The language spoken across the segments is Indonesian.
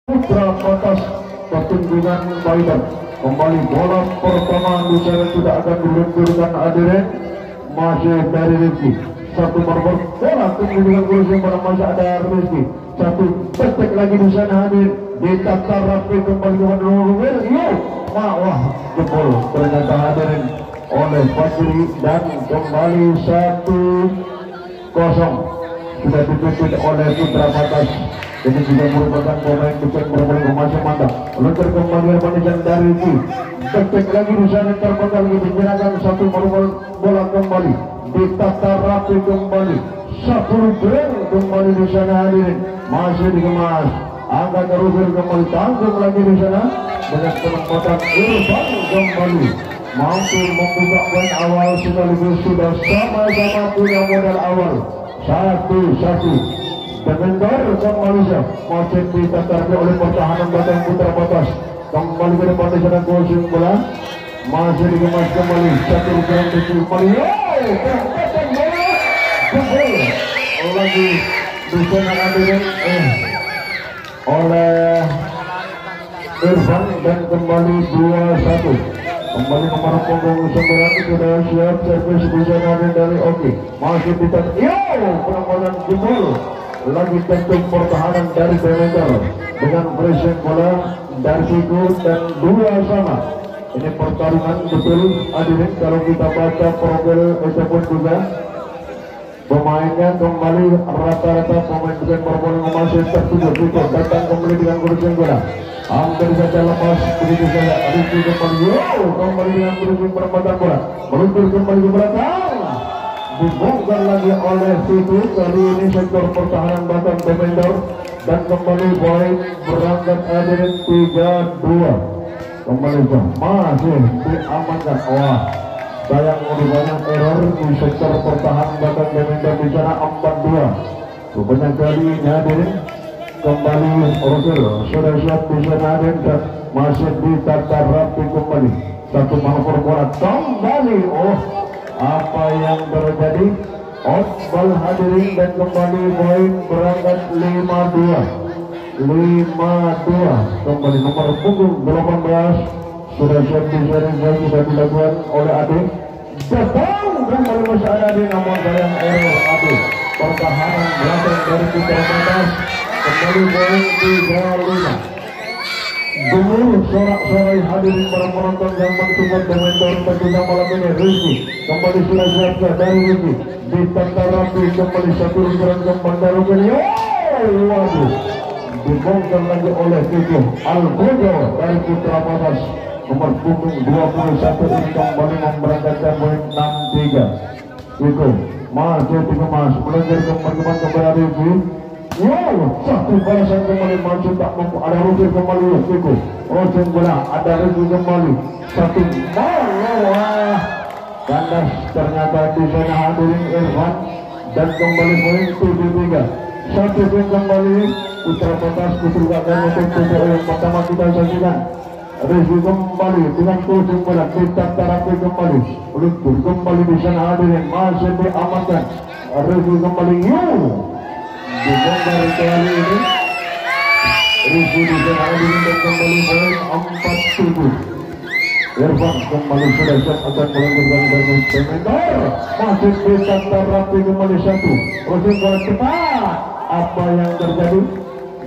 Putra atas pertunjukan Biden. Kembali bola pertama di sana tidak akan diluncurkan hadirin, masih dari Rizky. Satu marble bola tunjukkan kursi pada masih ada Rizky. Satu bestek lagi di sana hadir, ditata rapi kembali ke Nurul. Wah jebol ternyata hadirin oleh Fajri dan kembali 1-0 sudah dipimpin oleh Putra Batas. Ini juga merupakan pemain bukan bermain masih mantap. Lontar kembali Armanisan dari itu. Bestek lagi di sana terbang lagi dinyalakan satu bola kembali. Ditata rapi kembali. Satu rubel kembali di sana hadirin. Masih dikemas. Angkat terusir kembali tanggung lagi di sana dengan penempatan Irfan kembali. Mampu membuka poin awal sekaligus sudah sama-sama punya modal awal. 1-1. Demendor kembali masih ditatarkan oleh pertahanan Batang Putra Batas. Kembali ke depan di sana gosing bola masih dikemas kembali. Satu rupiah kembali. Lagi di sana hadirin oleh Irfan dan kembali 2-1. Kembali nomor punggung 9 sudah siap servis di sana dari Oki. Masih ditatarkan penambahan jempol. Lagi tentu pertahanan dari Demendor dengan pressing bola dari Figur dan 2 sama. Ini pertarungan betul hadirin kalau kita baca profil ataupun juga pemainnya kembali rata-rata pemain bukan berbola masih tertuju Figur datang kembali dengan pressing bola. Hampir saja lepas begitu saja. Rizky kembali dengan pressing perempatan bola meluncur kembali ke belakang. Dibongkar lagi oleh Fitu. Kali ini sektor pertahanan Batang Demendor dan kembali poin berangkat hadirin 3-2. Kembali masih diamankan. Wah sayang banyak error di sektor pertahanan Batang Demendor di sana 4-2. Rupanya kali ini hadirin kembali Rosel sudah siap di sana hadirin dan masih ditata rapi kembali. Satu manuver bola kembali. Apa yang terjadi? Outball hadirin dan kembali poin berangkat 5-2. Kembali nomor punggung 18 sudah siap diserikan, sudah dilakukan oleh Ade. Datang kembali masih ada di nomor sayang error Ade. Pertahanan belakang dari Putra Batas kembali poin 3-5. Dulu sorak-sorai hadirin para penonton yang mensupport Demendor tentunya malam ini. Rizky kembali sudah siap dari Rizky ditata rapi kembali satu lingkaran kembali dari Rizky. Waduh dibongkar lagi oleh Fitu Al-Bodo dari Putra Batas nomor punggung 21 ini kembali memberangkatkan poin 6-3. Fitu masih dikemas melengger kembali Rizky. Satu balasan kembali maju tak mampu. Ada Rufir kembali Fiku. Rojeng bola ada Rizky kembali. Satu bola kandas ternyata di sana hadirin Irfan dan kembali poin 7-3. Satu poin kembali Putra Batas diperlukan untuk tujuh yang pertama kita saksikan. Rizky kembali dengan Rojeng bola kita terapi kembali. Luntur kembali di sana hadirin masih diamankan. Rizky kembali dibongkar kali ini. Rizky di sana hadirin dan kembali poin 4-7. Irfan kembali sudah siap akan melanjutkan dari Demendor. Masih ditata rapi kembali satu. Rojeng bola cepat. Apa yang terjadi?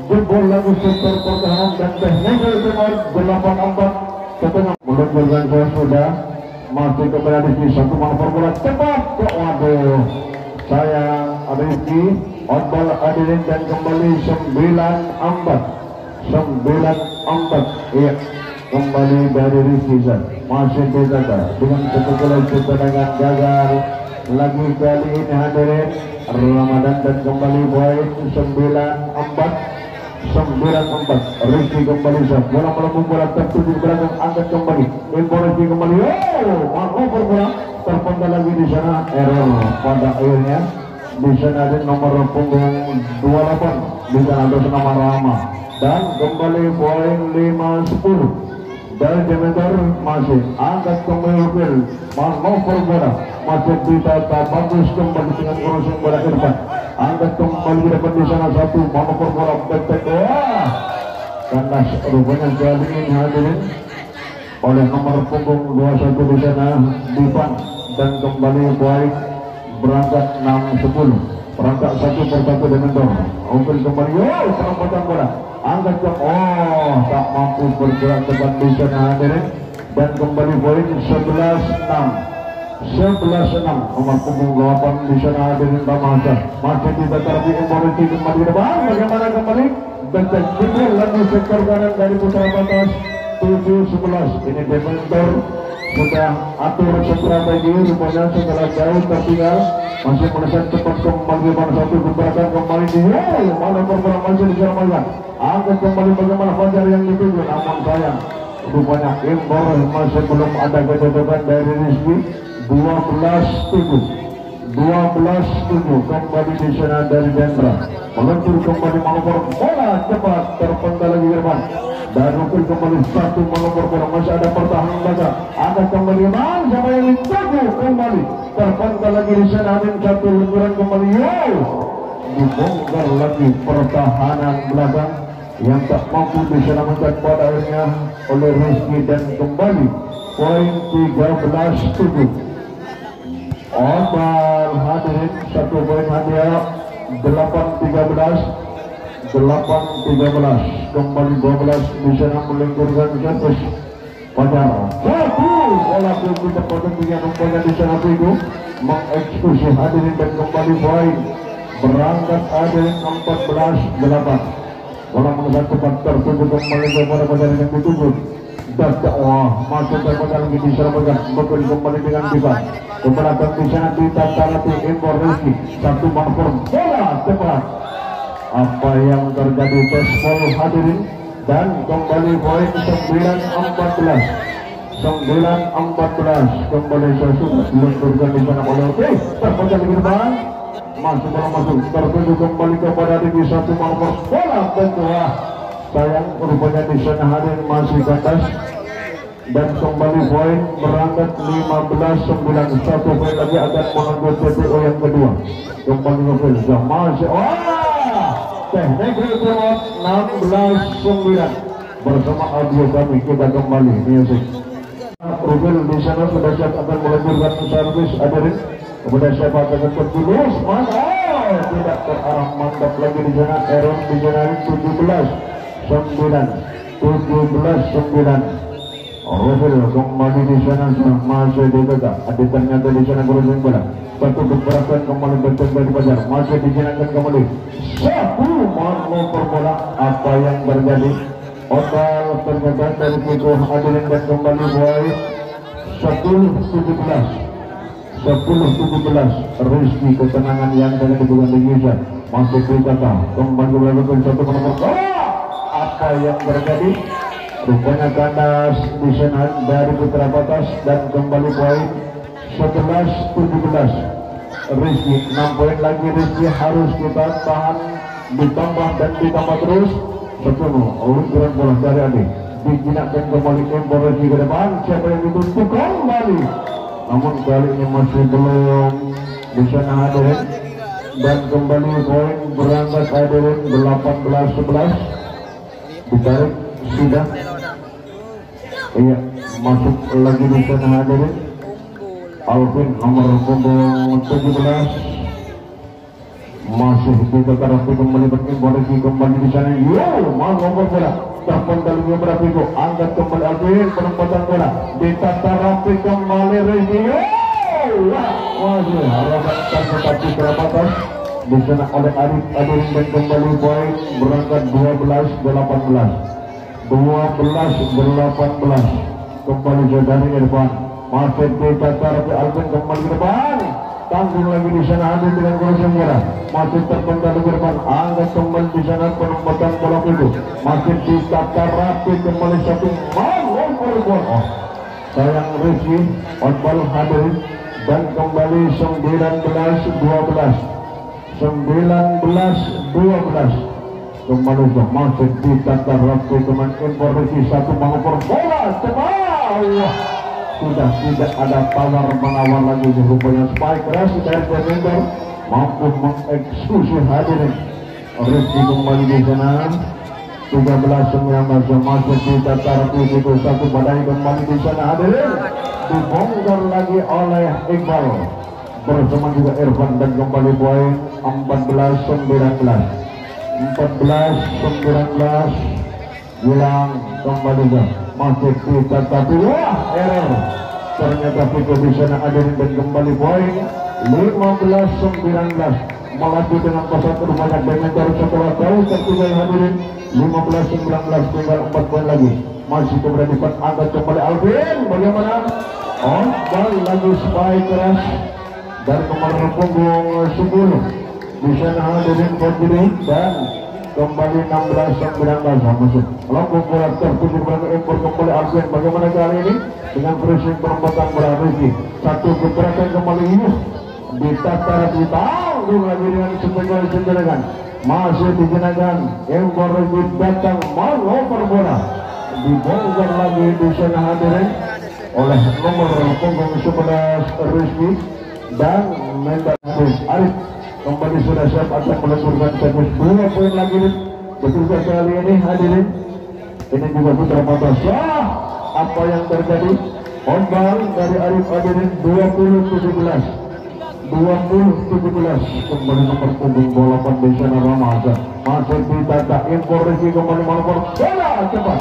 Jebol lagi sektor pertahanan dan teknikal timur 8-4 setengah. Meluncurkan saya sudah masih kembali di satu manuver bola cepat. Waduh sayang Rizky. Outball hadirin dan kembali 9-4. Iya kembali dari Rizky masih ditata dengan kebetulan tendangan gagal lagi kali ini hadirin Ramadan dan kembali poin 9-4. Rizky kembali bola melambung bola tertuju belakang angkat kembali Rizky kembali manuver bola terpenggal lagi di sana error pada akhirnya. Di sana ada nomor punggung 28 di sana ada nama Rama dan kembali poin 5-10 dari Demendor masih angkat kembali manuver bola masih ditata bagus kembali dengan crossing bola ke depan angkat kembali ke depan di sana satu manuver bola betek kandas rupanya kali ini hadirin oleh nomor punggung 21 di sana Divan, dan kembali baik berangkat 6-10 perangkat satu persatu dengan dor. Open kembali, perempatan bola angkat ke tak mampu bergerak tepat di sana hadirin, dan kembali poin 11-6 nomor punggung 8 di sana hadirin Tamasa masih tidak terapi Emboreti kembali ke depan. Bagaimana kembali bentuk judul lagi sektor kanan dari putra batas 7-11. Ini Dementor sudah atur strategi rupanya setelah jauh tertinggal masih menekan cepat kembali pada satu gebrakan kembali di mana performa masih diselamatkan. Angkat kembali bagaimana Fajar yang dituju, namun sayang rupanya Embor masih belum ada kecocokan dari Rizky. 12-7 kembali di sana dari Dendra meluncur kembali manuver bola cepat terpental lagi ke depan dan rukun kembali satu manuver bola masih ada pertahanan belakang. Ada kembali siapa yang dituju kembali terpental lagi di sana dan satu luncuran kembali dibongkar lagi pertahanan belakang yang tak mampu diselamatkan pada akhirnya oleh Rizky, dan kembali poin 13-7. Ombal hadirin satu poin hadiah 8-13 kembali 12 di sana melengkurkan servis pada satu bola kita potong dengan umpannya di sana itu mengeksekusi hadirin, dan kembali poin berangkat hadirin 14-8 bola mengejar cepat tertuju kembali kepada badan yang dituju dan masuk terpegang lagi diselamatkan betul kembali dengan Divan ke belakang di sana ditantangati Embor Rizky satu manuver bola cepat. Apa yang terjadi tespol hadirin, dan kembali poin 9-14 kembali sesudah diluncurkan di sana oleh terpegang di depan masuk bola masuk tertuju kembali kepada Rizky satu manuver bola kedua. Sayang rupanya di sana hadirin masih kandas, dan kembali poin berangkat 15-9 satu poin lagi akan menunggu TPO yang kedua. Kembali novel masih teknik remote 16-9 bersama audio kami. Kita kembali music. Rubel di sana sudah siap akan meluncurkan servis hadirin. Kemudian siapa akan tertulus tidak terarah mantap lagi di sana. Aaron di sana 17-9 Rufel kembali di sana masih ditegak. Ada ternyata di sana berujung bola satu gebrakan kembali bentuk dari Fajar masih dijinakan kembali satu manuver bola. Apa yang terjadi? Otal ternyata dari Kiko hadirin, dan kembali boy 10-17 Rizky ketenangan yang tadi dibuat di Gisa masih ditata kembali melakukan satu manuver bola. Apa yang terjadi? Rupanya kandas di sana dari putra batas, dan kembali poin 11-17 Rizky 6 poin lagi. Rizky harus kita tahan ditambah dan ditambah terus. Sepenuh luncuran bola dari Adi dijinakkan kembali Embor Rizky ke depan. Siapa yang ditutup kembali, namun kali ini masih belum di sana hadirin, dan kembali poin berangkat hadirin 18-11 ditarik sudah. Iya, masuk lagi di sana hadirin. Alvin nomor punggung 17 masih diterapi kembali berkembali kembali di sana. Nomor bola terpental beberapa itu angkat kembali Alvin penempatan bola ditata rapi kembali Rizky. Masih harapan tetapi terbatas di sana oleh Arif Adin, dan kembali poin berangkat 12-18 kembali dari depan masih ditata rapi Alvin kembali ke depan tanggung lagi di sana hadir dengan kursi merah masih terpental ke depan angkat kembali di sana penempatan bola itu masih ditata rapi kembali satu bola. Sayang Rizky outball hadirin, dan kembali 19-12 kembali masih ditata rapi teman Embor Rizky satu manuver bola cepat. Sudah tidak ada tawar menawar lagi. Rupanya spike keras dari Embor mampu mengeksekusi hadirin. Rizky kembali di sana 13-19 masuk di tataran itu satu badai kembali di sana hadirin dibongkar lagi oleh Iqbal bersama juga Irfan dan kembali poin 14-19 hilang kembali masih kita tapi wah error ternyata Piko di sana hadirin dan kembali poin 15-19 melaju dengan pesat banyak diameter setelah jauh tertinggal hadirin 15-19 tinggal 4 poin lagi masih keberanian angkat kembali Alvin bagaimana kembali lagi spike keras dari nomor punggung 10 di sana hadirin berdiri dan kembali 16-19 masuk kelompok bola tertuju berangkat impor kembali Alvin bagaimana kali ini dengan pressing perempatan berarti satu gebrakan kembali Yus di tataran di tanggung lagi dengan setengah jenderangan masih digunakan impor datang mengoper bola dibongkar lagi di sana hadirin oleh nomor punggung 11 Rizky dan Mendak Arif kembali sudah siap akan melemburkan servis 2 poin lagi betul kali ini hadirin ini juga putra batas apa yang terjadi ombal dari Arif hadirin 20-17 kembali nomor punggung bola di sana Ramadan masih ditata impor Rizky kembali melempar bola cepat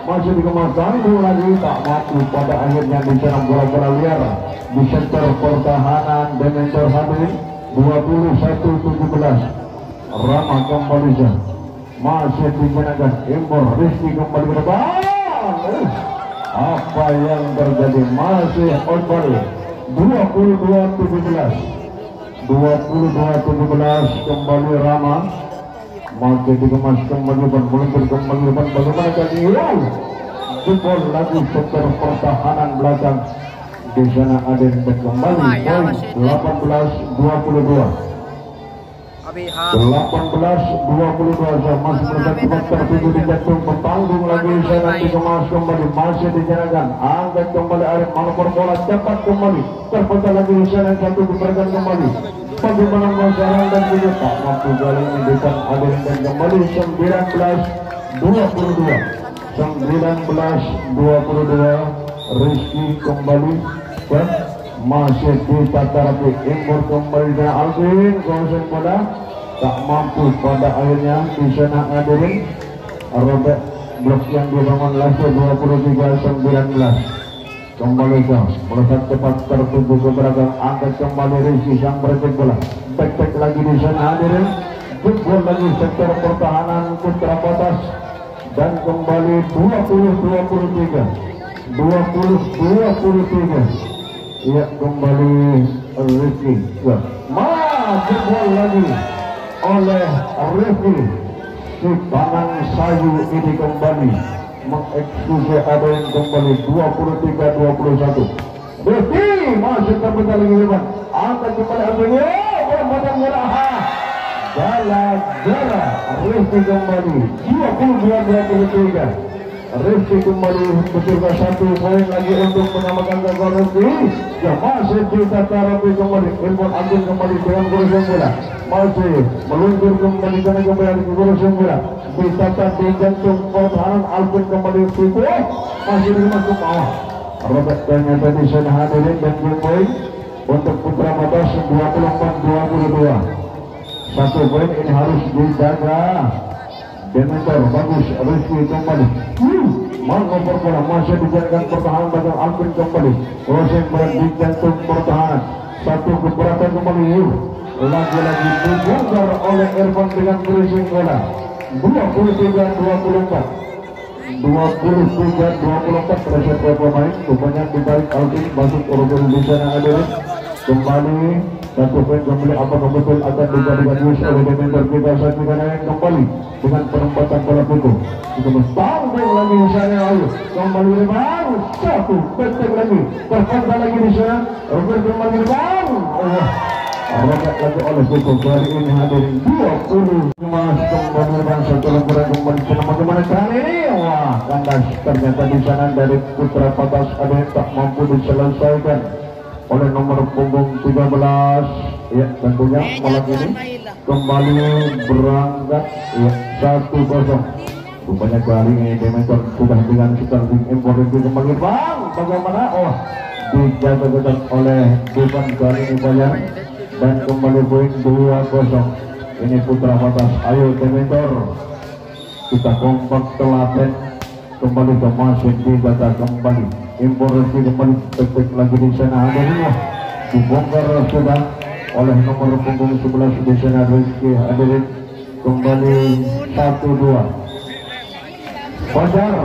masih dikemas tanggung lagi tak mampu pada akhirnya di sana bola-bola liar di center pertahanan Dementor hadirin 21-17 Rama kembali masih digunakan impor Rizky kembali ke depan apa yang terjadi masih ombal 22-17 kembali Rama masih dikemas kembali meluncur kembali depan bagaimana tadi jebol lagi sektor pertahanan belakang di sana ada yang kembali poin 18-22 masih bersama tertuju di jantung bertanggung lagi sana dikemas kembali masih dijalankan angkat kembali Arif nomor bola cepat kembali terpecah lagi di sana satu diberikan kembali bagaimana masalah dan juga tak mampu kali ini dekat hadirin dan kembali 19-22 Rizky kembali dan masih di tataran impor kembali dengan Alvin goseng bola tak mampu pada akhirnya di sana hadirin robek blok yang dibangun lagi 23-19 kembali melesat cepat tertuju ke belakang angkat kembali Rizky yang bercek bola back lagi di sana hadirin jebol lagi sektor pertahanan putra batas dan kembali 20-23 ya kembali Rizky jebol lagi oleh Rizky si tangan sayu ini kembali mengeksekusi ada yang kembali 23-21 Rizky masih terpecah lagi depan angkat kembali Alvin Gala Rizky kembali 22-23 Rizky kembali betulkan 1 poin lagi untuk menyamakan gol Rizky ya masih di tataran kembali Irfan Agung kembali dengan gol bola masih meluncur kembali dengan kembali ke gol bola ditata di jantung pertahanan Alvin kembali Piko masih dimasuk bawah robek ternyata di sana hadirin dan poin untuk putra batas 24-22 1 poin ini harus dijaga Dementor bagus Rizky kembali mengoper bola masih dijalankan pertahanan bagian Alvin kembali crossing bola di jantung pertahanan 1 keberatan kembali lagi-lagi dibongkar oleh Irfan dengan crossing bola 23-24 pressure pemain rupanya ditarik Alvin masuk urut di sana ada kembali 1 poin kembali apakah betul akan dijadikan use oleh Dementor kita saat yang kembali dengan perempatan bola pukul itu mustahil lagi di sana ayo kembali baru 1 petek lagi terpantau lagi di sana kembali baru roket lagi oleh pukul kali ini hadirin 20 mas kembali bangsa kelemburan kembali sana bagaimana kali ini wah kandas ternyata di sana dari putra batas ada yang tak mampu diselesaikan oleh nomor punggung 13 ya tentunya malam ini kembali berangkat ya 1-0 Rupanya kali ini Demeter sudah dengan starting impor kembali bang. Bagaimana? Oh, dijaga ketat oleh Devan kali ini Bayar dan kembali poin 2-0. Ini putra batas. Ayo Demeter, kita kompak telaten kembali ke masjid data kembali. Impor kembali tek lagi di sana hadirnya dibongkar sudah oleh nomor punggung 11 di sana Rizky hadirin kembali 1-2. Fajar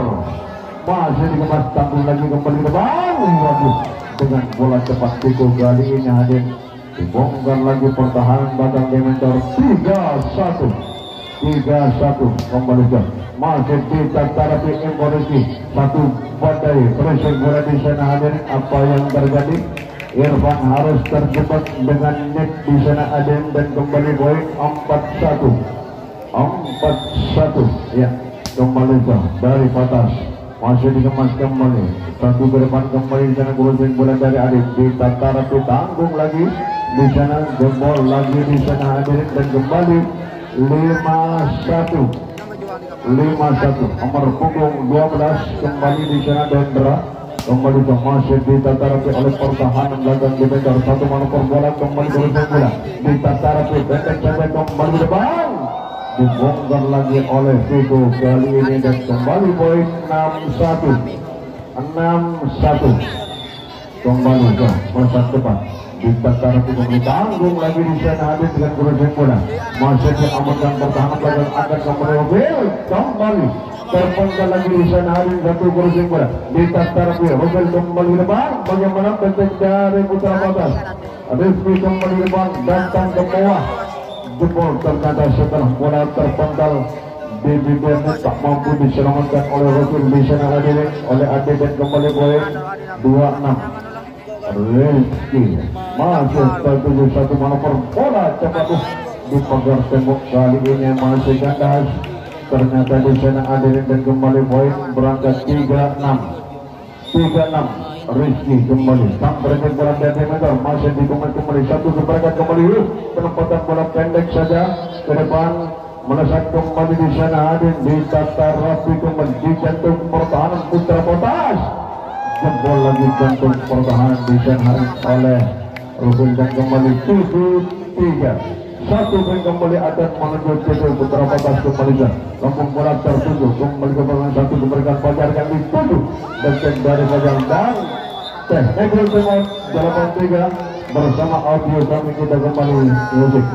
masih dikemas tanggung lagi kembali ke bang. Waduh, dengan bola cepat itu kali ini hadir dibongkar lagi pertahanan belakang Demeter 3-1 kembali ke masih kita terapi Emboresi satu badai pressure bola di sana hadir. Apa yang terjadi? Irfan harus terjebak dengan net di sana hadir dan kembali poin 4-1 ya. Kembali dari batas masih dikemas kembali satu ke depan kembali di sana crossing bola dari Adit ditata rapi tanggung lagi di sana jebol lagi di sana Adit dan kembali 5-1 nomor punggung 12 kembali di sana Dendra kembali ke masih ditata rapi oleh pertahanan belakang Demeter satu nomor bola kembali crossing bola ditata rapi pendek saja kembali depan dibongkar lagi oleh Vigo kali ini dan kembali poin 6-1 kembali ke masa depan ditata rapi tanggung lagi di sana habis dengan crossing bola masih diamankan pertahanan belakang akan kembali terpenggal lagi di sana habis satu crossing bola ditata rapi kembali depan bagaimana penting dari putra batas Rizky kembali depan datang ke bawah jebol ternyata setelah bola terpenggal di bibir tak mampu diselamatkan oleh Rasul di sana hadirin oleh Ade dan kembali poin 2-6. Rizky masih tertuju satu manuver bola cepat di pagar tembok kali ini masih kandas ternyata di sana hadirin dan kembali poin berangkat 3-6 Rizky kembali sang berangkat bola dari Demeter masih kembali satu berangkat kembali penempatan bola pendek saja ke depan melesat kembali di sana hadir ditata rapi kembali di jantung pertahanan putra potas jebol lagi jantung pertahanan di sana oleh Rubin dan kembali 7-3 satu poin kembali akan menuju tujuh putra potas kembali kampung bola tertuju kembali ke belakang satu diberikan Fajar yang dituju dan dari Fajar dan teknikal timur 83 bersama audio kami kita kembali musik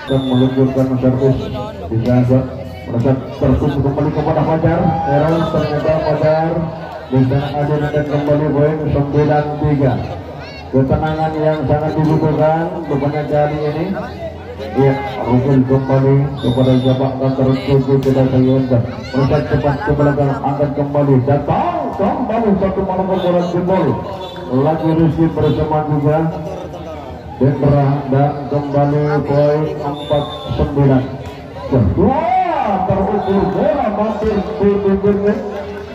dan meluncurkan servis di sana mereka tertuju kembali kepada Fajar Errol ternyata Fajar di sana ada dan kembali poin 9-3 ketenangan yang sangat dibutuhkan rupanya kali ini ya Rukun kembali kepada Jabak dan tertuju tidak sayangkan mereka cepat ke belakang angkat kembali datang kembali satu malam bola jebol lagi Rizky bersama juga Dendra dan kembali poin 4-9 wah terukur bola mampir di bibirnya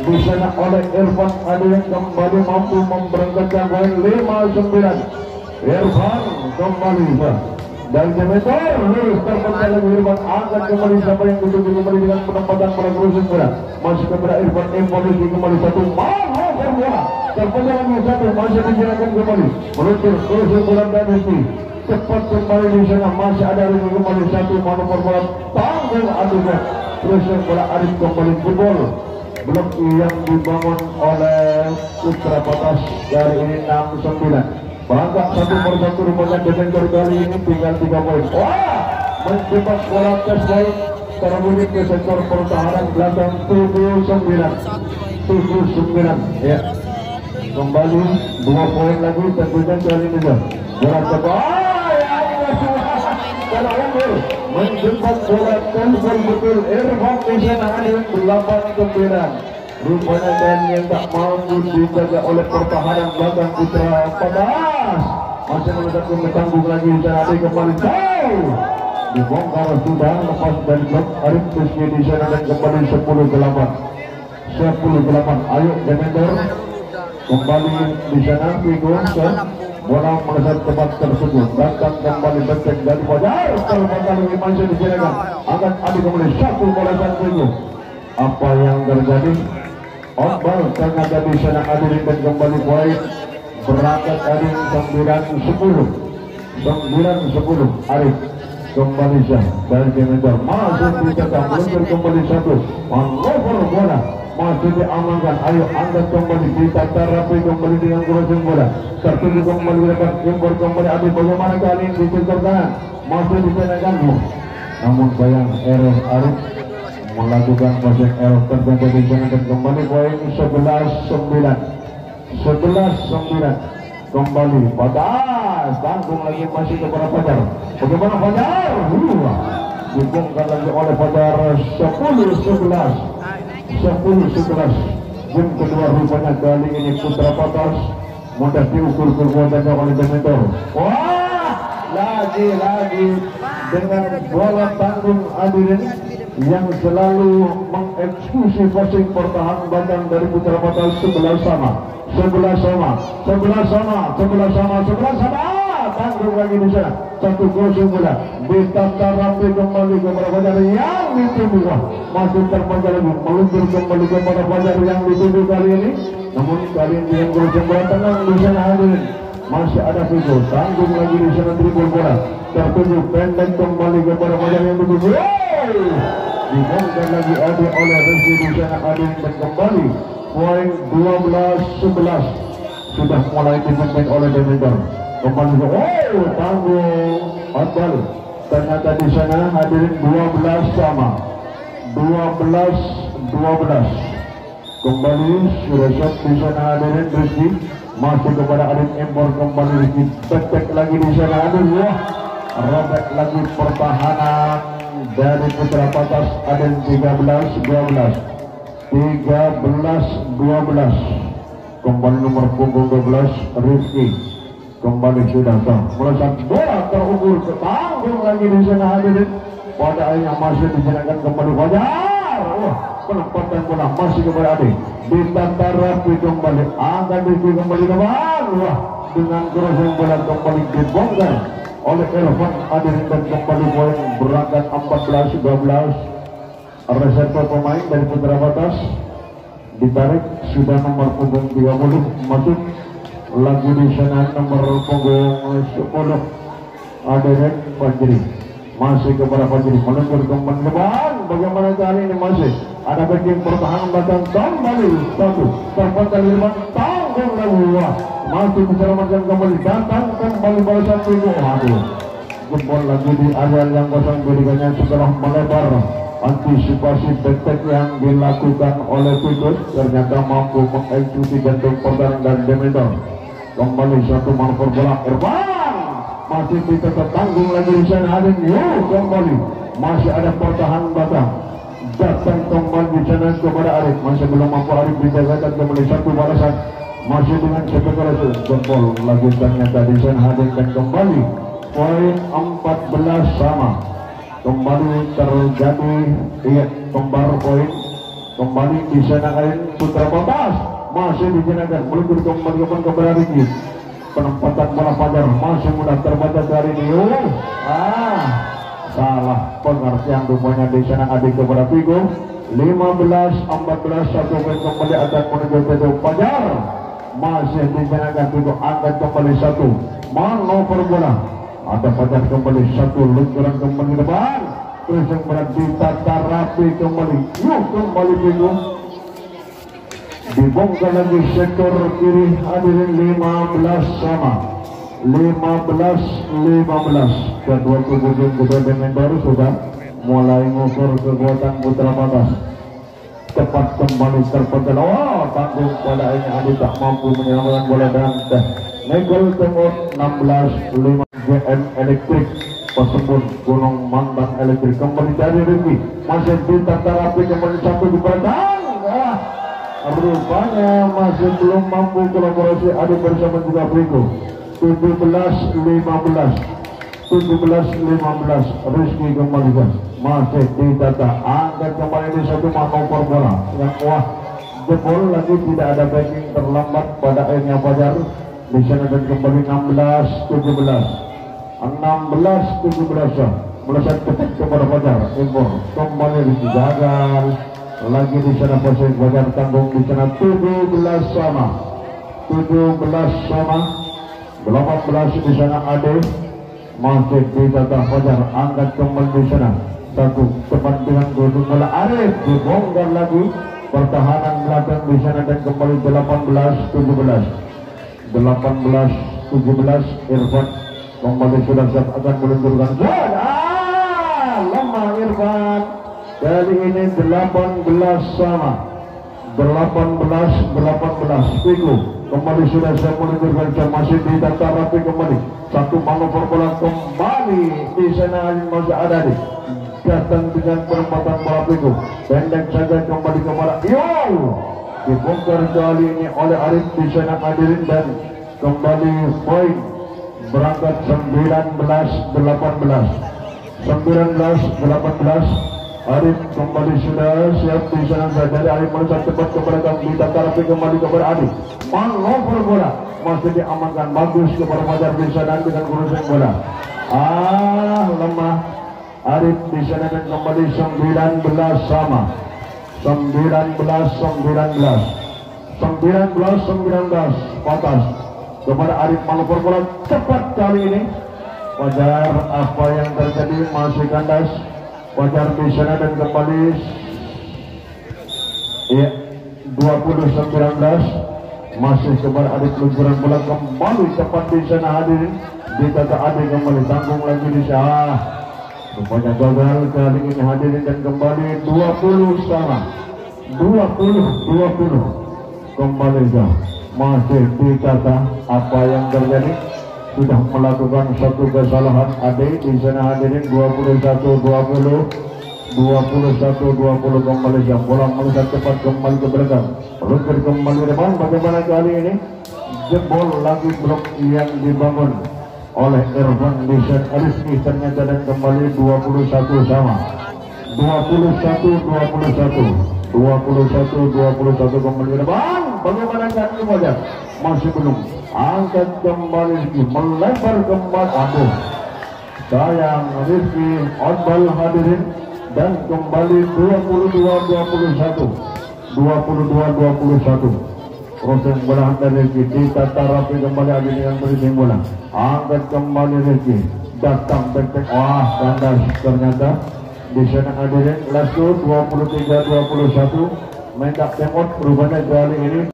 di sana oleh Irfan ada yang kembali mampu memberangkatkan poin 5-9 Irfan kembali dari Demeter lurus terpenggal lagi Irfan angkat kembali siapa yang dituju kembali dengan penempatan pada crossing bola masih kepada Irfan Empolisi kembali satu bola terpenggal lagi satu masih dijalankan kembali meluncur crossing bola dan Rizky cepat kembali di sana masih ada Rizky kembali satu manuver bola tanggung adunya crossing bola Arif kembali jebol blok yang dibangun oleh putra batas dari ini 6-9 berangkat satu persatu rupanya Demeter kali ini tinggal 3 poin wah menjebak bola test point terbunyi ke sektor pertahanan belakang 7-9 ya kembali 2 poin lagi tentunya kali ini bola menjebak bola tembak betul Irfan di sana ada 8-9 rupanya dan yang tak mampu dijaga oleh pertahanan belakang putra padas masih meledak tanggung lagi di sana ada kembali jauh dibongkar sudah lepas dari blok Arif Rizky di sana dan kembali 10-8 ayo Demeter kembali di sana Vigo bola melesat tempat tersebut datang kembali bentek dari Fajar kalau bakal masih dijadikan akan ada kembali satu bola Vigo apa yang terjadi. Ombal ternyata di sana hadirin dan kembali poin berangkat hadirin 9-10 Arif kembali sah dari Demeter masih dicetak meluncur kembali satu manuver bola masih diamankan. Ayo angkat kembali ditata rapi kembali dengan crossing bola tertuju kembali dapat impor kembali Arif bagaimana kali ini di sektor kanan masih dikenakan namun sayang error Arif melakukan proses error terjadi di sana dan kembali poin 11-9 kembali Padas tanggung lagi masih kepada Fajar. Bagaimana Fajar? Dibongkar lagi oleh Fajar 10-11 game kedua rupanya kali ini Putra Padas mudah diukur kekuatannya oleh Demeter. Wah lagi dengan bola tanggung hadirin yang selalu mengeksekusi passing pertahanan badan dari Putra Padas 11 sama. Tanggung lagi di sana. Satu crossing bola ditata rapi kembali kepada Fajar yang dituju masih terpanjang lagi meluncur kembali kepada Fajar yang dituju kali ini. Namun kali ini yang crossing bola tenang di sana hadirin. Masih ada Figo tanggung lagi di sana dribble bola tertuju pendek kembali kepada Fajar yang dituju. Dibongkar lagi oleh Rizky di sana hadirin dan kembali poin 12-11 sudah mulai dipimpin oleh Demeter. Kembali tanggung Akbar ternyata di sana hadirin 12 sama 12 kembali sudah shot di sana hadirin Rizky masih kepada Adit impor kembali Rizky tek lagi di sana hadirin robek lagi pertahanan dari Putra Padas Adit 13-12 kembali nomor punggung 12 Rizky kembali sudah sah melesat bola terukur ke tanggung lagi di sana hadirin pada akhirnya masih dijelaskan kembali Fajar. Penempatan bola masih kepada Ade ditata rapi kembali akan kembali depan dengan crossing bola kembali dibongkar oleh Elvan hadirin dan kembali poin berangkat 14-12. Reserve pemain dari Putra Padas ditarik sudah nomor punggung 30 masuk lagi di sana nomor punggung 10 Aderet Fajri masih kepada Fajri meluncur kembali depan. Bagaimana kali ini masih ada backing pertahanan belakang kembali satu terpanjang di depan tanggung lagi masih diselamatkan kembali datang kembali bola satu itu jempol lagi di area yang kosong berikannya setelah melebar. Antisipasi detek yang dilakukan oleh Figus ternyata mampu mengeksekusi jantung pertahanan dari Demeter. Kembali satu manuver bola Irfan masih tetap tanggung lagi di sana ada kembali masih ada pertahanan batang datang kembali di sana kepada Arif masih belum mampu Arif dijagakan kembali satu balasan masih dengan sepenuhnya jempol lagi ternyata di sana hadirkan kembali poin 14 sama. Kembali terjadi kembar poin kembali di sana Putra Padas masih dijenakan meluncur kembali kepada Rizky penempatan bola Fajar masih mudah terbaca dari ini salah pengertian rupanya di sana adik kepada Figo 15-14 satu poin kembali akan menuju ke Fajar masih dijenakan Figo angkat kembali satu manuver bola ada Fajar kembali satu luncuran kembali depan terus yang berat ditata rapi kembali kembali bingung dibongkar lagi sektor kiri hadirin 15 sama 15 kedua kubu kedua Demeter sudah mulai mengukur kekuatan Putra Padas cepat kembali terpental tanggung pada ini Adi tak mampu menyelamatkan bola dan Negel Timur 16-5 GM Elektrik Pesembun Gunung Mandang Elektrik kembali dari Rizky masih ditata rapi kembali satu di belakang rupanya masih belum mampu kolaborasi adik bersama juga Figo 17-15 Rizky kembalikan masih ditata angkat kembali di satu manuver bola yang jempol lagi tidak ada backing terlambat pada akhirnya Fajar di sana dan kembali 16-17 melesat ketik kepada Fajar impor kembali gagal lagi di sana posisi Fajar tanggung di sana 17 sama 18 di sana Ade masih di tata Fajar angkat kembali di sana satu tepat dengan Gunung Bola Arif dibongkar lagi pertahanan belakang di sana dan kembali 18-17 Irfan kembali sudah siap akan meluncurkan gol. Lemah Irfan kali ini 18 sama 18 Piku kembali sudah siap meluncurkan jam masih di tata rapi kembali satu manuver bola kembali di sana masih ada di datang dengan perempatan bola Piku pendek saja kembali kepada dibongkar kali ini oleh Arif di sana hadirin dan kembali poin berangkat 19-18 Arif kembali sudah siap di sana dari Arif melesat cepat kepada kami tetapi kembali kepada Arif manuver bola masih diamankan bagus kepada Fajar di sana dengan urusan bola lemah Arif di sana dan kembali 19 sama 19 patas kepada Arif manuver bola cepat kali ini Fajar apa yang terjadi masih kandas Fajar di sana dan kembali 20-19 masih kepada Arif luncuran bola kembali cepat di sana hadirin di tata Arif kembali tanggung lagi di sana rupanya gagal kali ini hadirin dan kembali 20 sama 20 kembali masih ditata apa yang terjadi sudah melakukan satu kesalahan Ade di sana hadirin 21-20 kembali bola melesat cepat kembali ke belakang Ruker kembali ke depan bagaimana kali ini jebol lagi blok yang dibangun oleh Irfan Desan Rizky ternyata dan kembali 21 sama 21 kembali ke depan bagaimana kali ini Fajar masih belum angkat kembali Rizky melempar kembali sayang Rizky outball hadirin dan kembali 22-21 crossing bola dari Rizky ditata rapi kembali lagi dengan crossing bola angkat kembali Rizky datang tek kandas ternyata di sana hadirin last 23-21 main tak temot perubahannya kali ini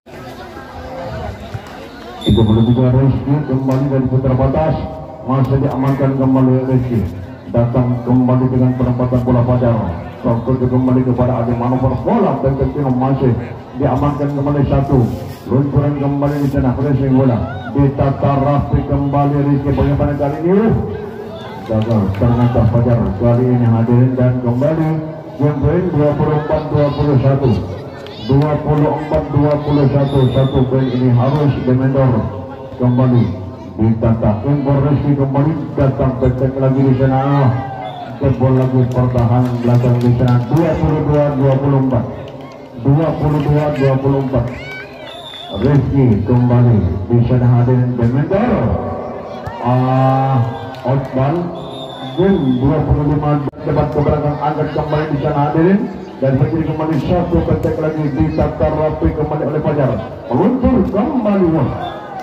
33 Rizky kembali dari putar batas masih diamankan kembali Rizky datang kembali dengan penempatan bola Fajar sampai kembali kepada Adi manuver bola dan tentunya masih diamankan kembali satu luncuran kembali di sana pressing bola ditata rapi kembali Rizky bagaimana kali ini gagal ternyata Fajar kali ini hadirin dan kembali game point 24-21 satu poin ini harus Demendor kembali ditata impor Rizky kembali datang petek lagi di sana jebol lagi pertahanan belakang di sana 22-24 Rizky kembali di sana hadirin Demendor outball game 25 debat ke belakang angkat kembali di sana hadirin dan berdiri kembali satu petek lagi ditata rapi kembali oleh Fajar meluncur kembali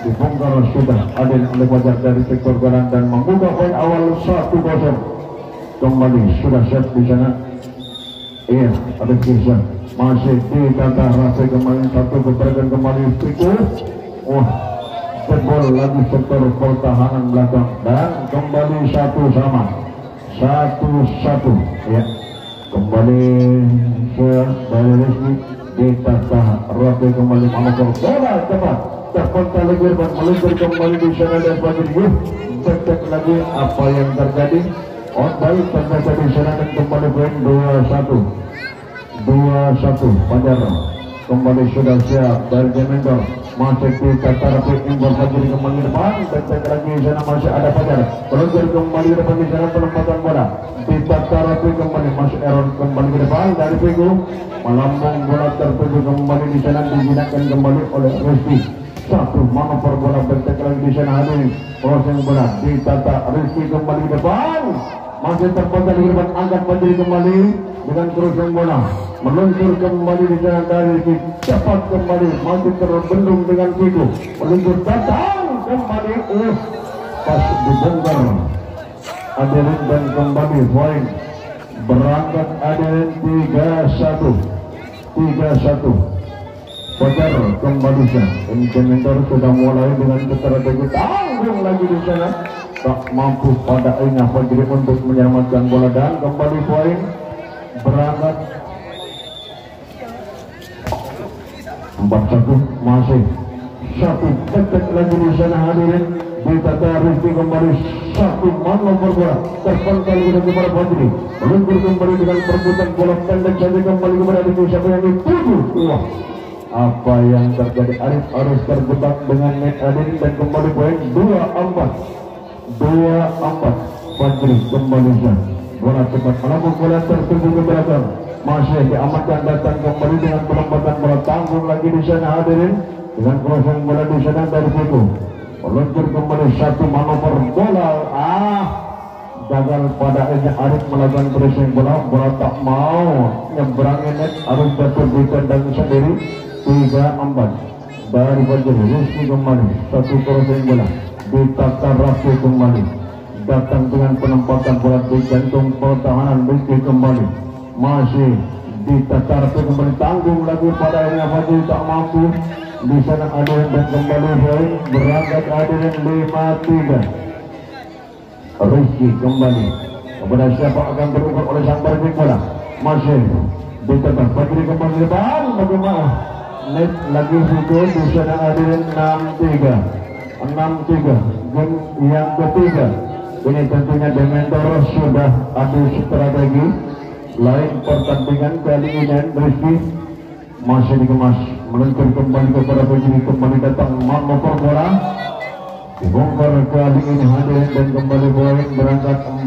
dibongkar sudah Adil oleh Fajar dari sektor kanan dan membuka poin awal 1-0 kembali sudah siap di sana ada kisah masih ditata rapi kembali satu keberatan kembali Piku jebol lagi sektor pertahanan belakang dan kembali 1 sama 1-1 kembali dari Rizky ditata rapi kembali manuver bola cepat terpental lagi dan meluncur kembali di sana dan bagi cek lagi apa yang terjadi baik ternyata di sana dan kembali poin 2-1 Fajar kembali sudah siap dari Demendor masih ditata rapi impor Fajar kembali depan cek lagi di sana masih ada Fajar meluncur kembali depan di sana penempatan bola ditata rapi kembali masih Aaron kembali ke depan dari Piku melambung bola tertuju kembali di sana dijinakkan kembali oleh Rizky satu manuver bola bentek lagi di sana hadirin crossing bola ditata Rizky kembali ke depan masih terpental di depan angkat Fajar kembali dengan kerusuhan bola meluncur kembali di sana dari cepat kembali masih terbendung dengan Figo meluncur datang kembali pas dibongkar Aderin dan kembali poin berangkat Aderin 3-1 Fajar kembali sana implementer sudah mulai dengan strategi tanggung lagi di sana tak mampu pada akhirnya Fajri untuk menyelamatkan bola dan kembali poin berangkat 4-1 masih satu detik lagi di sana hadirin ditata Rizky kembali satu manuver bola terpental kita kepada Fajri meluncur kembali dengan perebutan bola pendek saja kembali kepada Rizky siapa yang dituju apa yang terjadi Arif harus terjebak dengan net hadirin dan kembali poin 2-4 Fajri kembali sana bola cepat melambung bola tertuju ke belakang masih diamankan datang kembali dengan pelambatan bola tanggung lagi di sana hadirin dengan crossing bola di sana dari situ meluncur kembali satu manuver bola gagal pada akhirnya Arif melakukan pressing bola tak mau nyebrangin net harus jatuh di kandang sendiri 3-4 dari Fajri Rizky kembali satu crossing bola ditata rapi kembali datang dengan penempatan bola di jantung pertahanan Rizky kembali masih ditata rapi kembali tanggung lagi pada akhirnya Fajri tak mampu di sana Aderin dan kembali poin berangkat Aderin 5-3 Rizky kembali kepada siapa akan berubah oleh sang perbik bola masih ditata Fajri kembali depan bagaimana net lagi Figo di sana Aderin 6-3 game yang ketiga ini tentunya Dementor sudah adu strategi lain pertandingan kali ini Rizky masih dikemas meluncur kembali kepada Fajri kembali datang manuver bola dibongkar kali ini hadirin dan kembali poin berangkat 4-6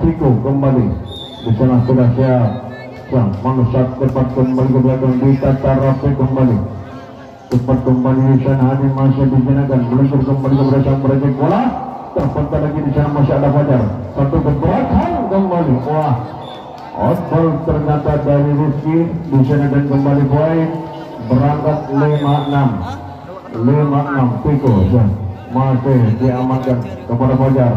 Figo kembali di sana sudah siap sang manusia cepat kembali ke belakang ditata rapi kembali cepat kembali di sana hadirin masih digunakan meluncur kembali kepada sang perencik bola terpental lagi di sana masih ada Fajar satu keberakan kembali outball ternyata dari Rizky di sana dan kembali poin berangkat 5-6 Figo masih diamankan kepada Fajar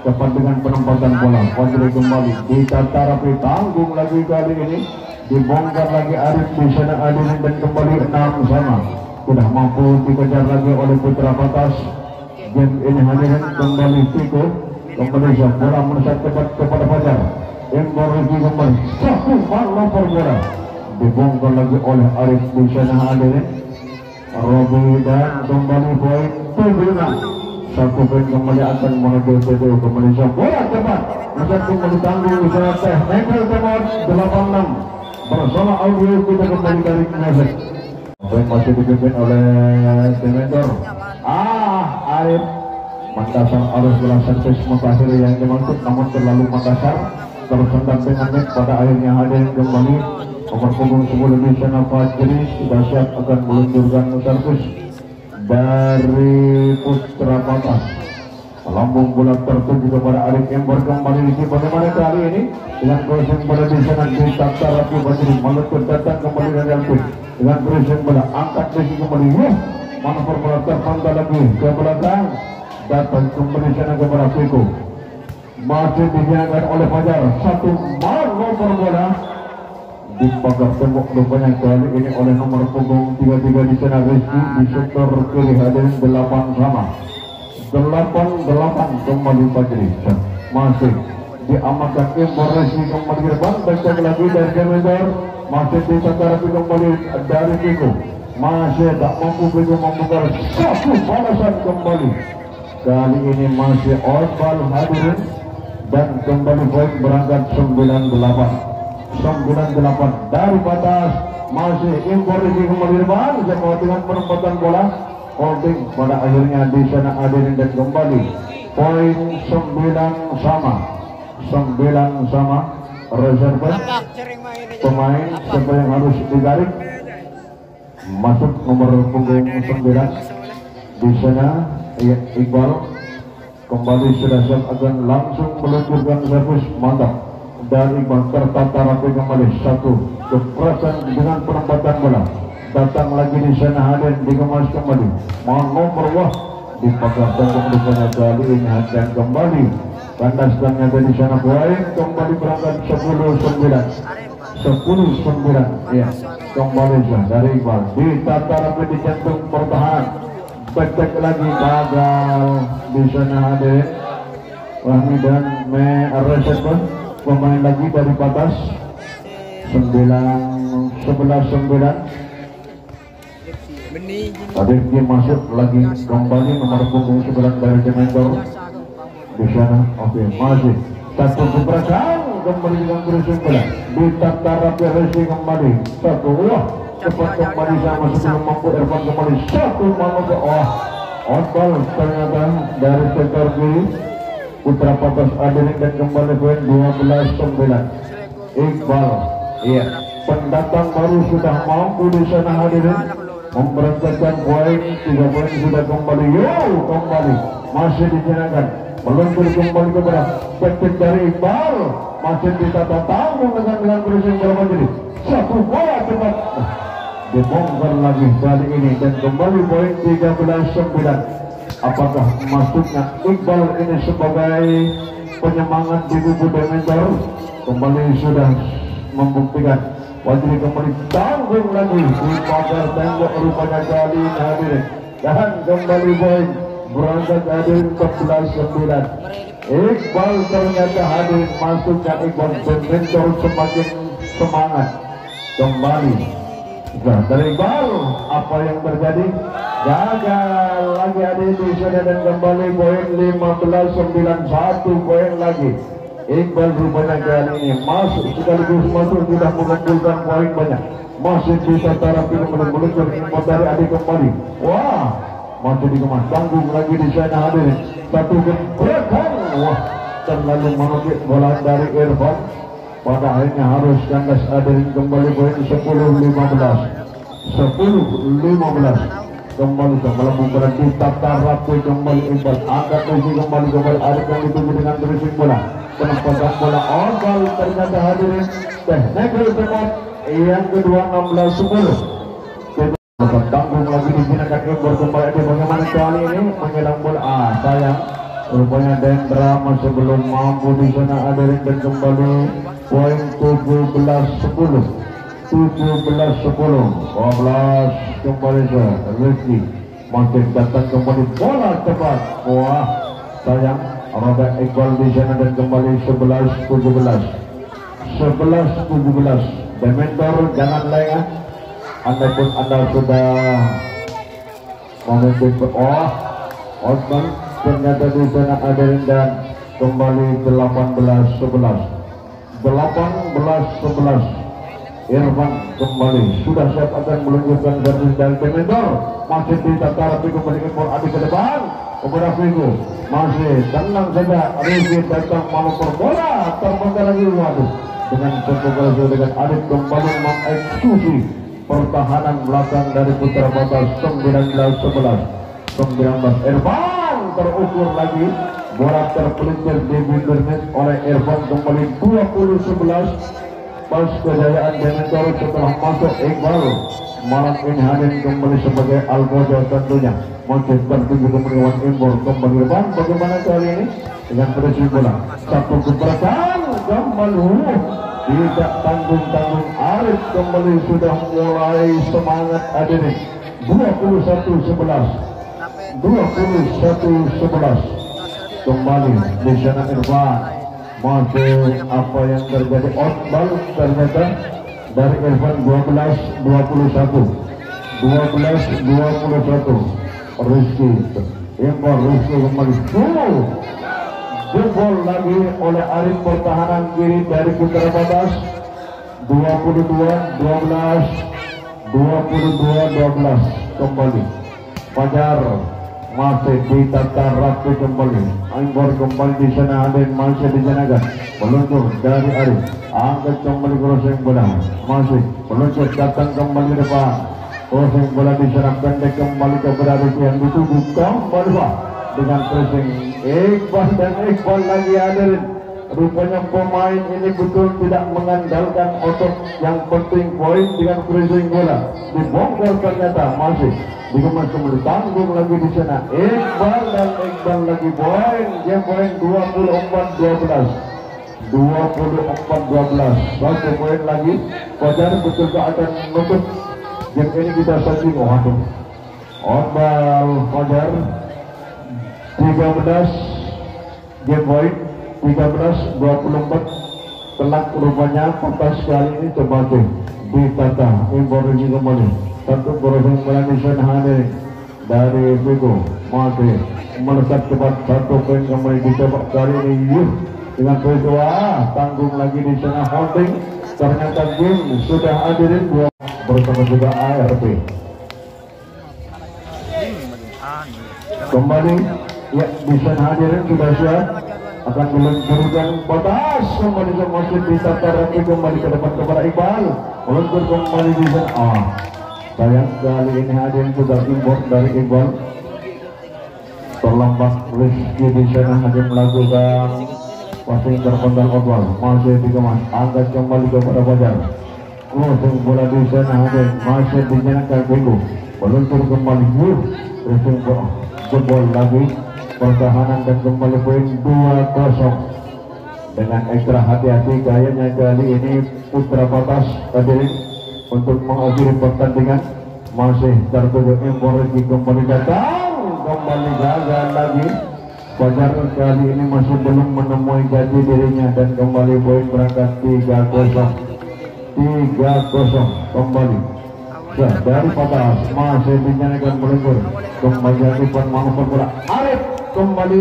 cepat dengan penempatan bola Fajri kembali ditata rapi tanggung lagi kali ini dibongkar lagi Arif di sana Adirin dan kembali 6 sama sudah mampu dikejar lagi oleh Putra Patas game ini hadirin kembali Figo kembali bola melesat cepat kepada Fajar Embor Rizky kembali satu manuver bola dibongkar lagi oleh Arif di sana hadirin Robi dan kembali poin 7 satu poin kembali akan menuju TDU kembali bola cepat melesat kembali tanggung di sana teh Michael Temor 86 bersama audio kita kembali dari Knesset poin masih dipimpin oleh Dementor Arif Makassar harus bola servis mutakhir yang dimaksud namun terlalu Makassar tersendat dengan net pada akhirnya hadirin kembali nomor punggung 10 di sana Fajri sudah siap akan meluncurkan servis dari Putra Patas melambung bola tertuju kepada Arif yang berkembali di sini bagaimana kali ini dengan crossing bola di sana ditata rapi Fajri meluncur datang kembali dari Alvin dengan crossing bola angkat Rizky kembali manuver bola terpantal lagi ke belakang datang kembali sana kepada Figo masih dijalankan oleh Fajar satu manuver bola di pagar tembok rupanya kali ini oleh nomor punggung 33 di sana Rizky di sektor kiri hadirin 8 kembali Fajri masih diamankan Embor Rizky kembali ke depan baca lagi dari Dementor masih ditata rapi kembali dari Figo masih tak mampu Figo membuka satu balasan kembali kali ini masih outball hadirin dan kembali poin berangkat 98 dari batas masih Embor Rizky kembali depan dengan penempatan bola holding pada akhirnya di sana hadirin dan kembali poin 9 sama reserve pemain siapa yang harus ditarik masuk nomor punggung 9 di sana Iqbal kembali sudah siap akan langsung meluncurkan servis mantap dari Iqbal tertata rapi kembali. Satu keprasan dengan penempatan bola. Datang lagi di sana hadir dikemas kembali. Nomor wah dipakai tembok depannya kali ini hadir kembali. Kandas dan ada di sana poin kembali berangkat 10-9. 10-9 ya kembali dari Iqbal ditata rapi di jantung pertahanan. Back lagi gagal di sana hadir Wahmi dan Reset pun pemain lagi dari batas 11-9. Tadi dia masuk lagi kembali nomor punggung 9 dari Dementor di sana. Oke, masih satu keberatan kembali dengan kursi bola ditata rapi resi kembali. Satu wah cepat kembali sama sebelum mampu Irfan kembali. Satu malu ke outball ternyata dari sektor kiri Putra Patas Adelik dan kembali poin 12-9. Iqbal iya pendatang baru sudah mampu di sana hadirin memberangkatkan poin 3 poin sudah kembali. Kembali masih digunakan meluncur kembali kepada back dari Iqbal masih ditata tanggung dengan kursi bola jadi satu bola cepat dibongkar lagi kali ini dan kembali poin 13-9. Apakah masuknya Iqbal ini sebagai penyemangat di kubu Dementor? Kembali sudah membuktikan wajib kembali tanggung lagi di pagar tembok rupanya kali ini hadirin dan kembali poin berangkat hadir 14-9. Iqbal ternyata hadir masuknya Iqbal Dementor semakin semangat kembali. Dari Iqbal apa yang terjadi? Gagal lagi hadir di sana dan kembali poin 15-9. 1 poin lagi. Iqbal rupanya kali ini masuk sekaligus masuk sudah mengumpulkan poin banyak. Masih bisa terapi meluncur impor dari adik kembali. Wah masih dikemas tanggung lagi di sana hadir. Satu gebrakan. Wah terlalu menukik bola dari Irfan. Pada akhirnya harus kandas hadirin kembali poin 10-15. 10-15. Kembali melambung berhenti tata rapi kembali Iqbal angkat lagi kembali Arik yang dituju dengan dressing bola penempatan bola Iqbal ternyata hadirin technical tempat yang kedua 16-10. Tanggung lagi digunakan Iqbal kembali bagaimana kali ini menyelang bola sayang rupanya Dendra masih belum mampu di sana hadirin dan kembali poin 17-10. 17-10. 12 kembali ke Rizky masih datang kembali bola cepat. Wah sayang roda Iqbal di sana dan kembali 11-17. 11-17. Dementor jangan lengah. Anda pun Anda sudah memimpin. Osman ternyata di sana ada dan kembali 18-11. 18-11. Irfan kembali sudah siap akan meluncurkan garis dari Dementor masih ditata rapi kembali impor adik ke depan kepada Figo masih tenang saja Rizky datang manuver bola terbangkan lagi waduh dengan satu kali dengan adik kembali mengeksekusi pertahanan belakang dari Putra Batas 19-11. Irfan terukur lagi bola terpelintir di Bindernet oleh Irfan kembali 20-11. Pas kejayaan Dementor setelah masuk Iqbal malam ini hadir kembali sebagai Almojo tentunya masih tertuju kemenangan impor kembali depan bagaimana kali ini dengan pressing bola satu keberatan kembali tidak tanggung-tanggung Arif kembali sudah mulai semangat hadirin 21-11 kembali di sana Irfan masih apa yang terjadi outball ternyata dari Irfan 12-21 Rizky impor Rizky kembali jebol lagi oleh Arif pertahanan kiri dari Putra Batas 22-12 kembali Fajar masih ditata rapi kembali impor kembali di sana hadir masih dijanakan meluncur dari Arif angkat kembali crossing bola masih meluncur datang kembali depan crossing bola di sana pendek kembali kepada Arif yang dituju kembali dengan pressing Iqbal dan Iqbal lagi hadirin Rupanya pemain ini betul tidak mengandalkan otot, yang penting poin dengan pressing bola. Dibongkar ternyata masih dikemas kembali, tanggung lagi di sana. Iqbal dan Iqbal lagi poin, game poin 24-12. 24-12, satu poin lagi. Fajar betul akan menutup game ini kita saksi. Oh aduh, on ball Fajar 13 game point 13-24. Telak rupanya pentas kali ini coba ditata informasi kembali. Satu proses melanjutkan hadir dari Vigo masih melesat cepat, satu poin kembali dicoba kali ini Yus dengan kedua tanggung lagi di sana holding. Ternyata game sudah hadirin dua bersama juga ARP kembali ya di sana hadirin sudah siap akan meluncurkan batas kembali ke masjid di tata rapi kembali ke depan kepada Iqbal meluncur kembali di sana. Sayang kali ini hadirin sudah import dari Iqbal, terlambat Rizky di sana hanya melakukan passing terpendal Iqbal, masih dikemas angkat kembali kepada Fajar. Crossing bola di sana hadirin masih dinyalakan Bingo, meluncur kembali Rizky jebol lagi pertahanan dan kembali poin 2-0 dengan ekstra hati-hati. Kayaknya kali ini putra batas hadirin untuk mengakhiri pertandingan. Masih tertuju impor lagi kembali datang, kembali gagal lagi. Fajar kali ini masih belum menemui gaji dirinya dan kembali poin berangkat 3-0 kembali. Ya, dari batas masih dinyalakan meluncur kembali Ivan manuver bola Arif kembali